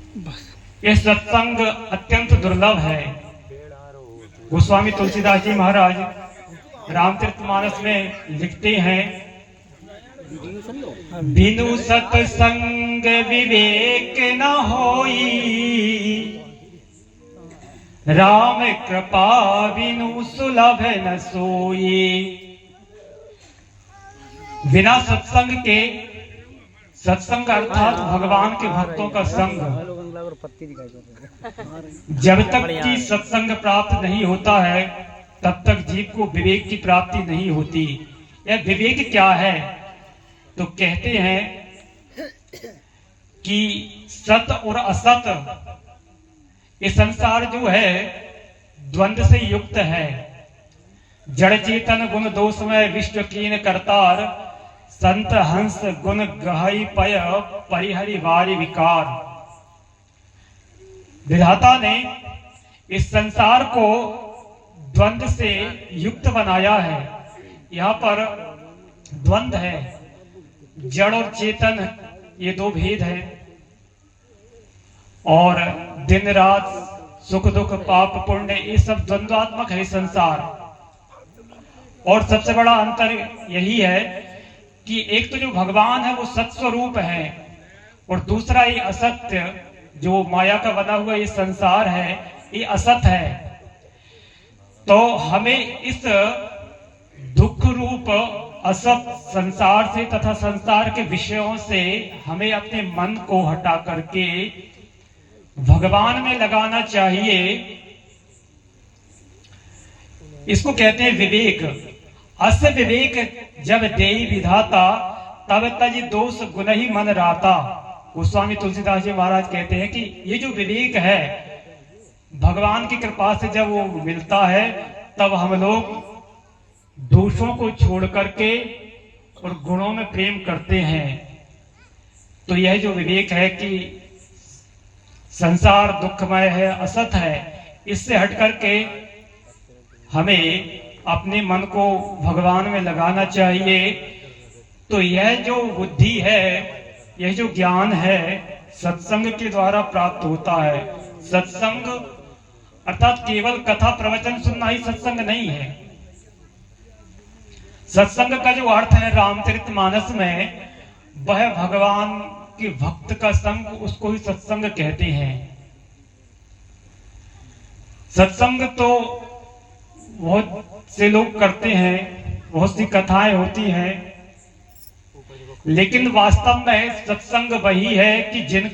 ये सत्संग अत्यंत दुर्लभ है। गोस्वामी तुलसीदास जी महाराज रामचरितमानस में लिखते हैं, बिनु सत्संग विवेक न होई, राम कृपा बिनु सुलभ न सोई। बिना सत्संग के, सत्संग अर्थात भगवान के भक्तों का संग, जब तक कि सत्संग प्राप्त नहीं होता है तब तक जीव को विवेक की प्राप्ति नहीं होती। यह विवेक क्या है? तो कहते हैं कि सत और असत, ये संसार जो है द्वंद्व से युक्त है। जड़ चेतन गुण दोषमय विश्व कीन करतार, संत हंस गुण गहई पय परिहरि वारि विकार। विधाता ने इस संसार को द्वंद्व से युक्त बनाया है। यहाँ पर द्वंद्व है, जड़ और चेतन, ये दो भेद है। और दिन रात, सुख दुख, पाप पुण्य, ये सब द्वंद्वात्मक है संसार। और सबसे बड़ा अंतर यही है कि एक तो जो भगवान है वो सत्स्वरूप है, और दूसरा ये असत्य जो माया का बना हुआ ये संसार है, ये असत है। तो हमें इस दुख रूप असत संसार से तथा संसार के विषयों से हमें अपने मन को हटा करके भगवान में लगाना चाहिए। इसको कहते हैं विवेक। अस विवेक जब देई विधाता, तब तज दोष गुण ही मन राता। गोस्वामी तुलसीदास जी महाराज कहते हैं कि ये जो विवेक है भगवान की कृपा से जब वो मिलता है तब हम लोग दोषों को छोड़ करके और गुणों में प्रेम करते हैं। तो यह जो विवेक है कि संसार दुखमय है, असत है, इससे हट करके हमें अपने मन को भगवान में लगाना चाहिए। तो यह जो बुद्धि है, यह जो ज्ञान है, सत्संग के द्वारा प्राप्त होता है। सत्संग अर्थात केवल कथा प्रवचन सुनना ही सत्संग नहीं है। सत्संग का जो अर्थ है रामचरितमानस में, वह भगवान के भक्त का संग, उसको ही सत्संग कहते हैं। सत्संग तो बहुत से लोग करते हैं, बहुत सी कथाएं होती हैं, लेकिन वास्तव में सत्संग वही है कि जिन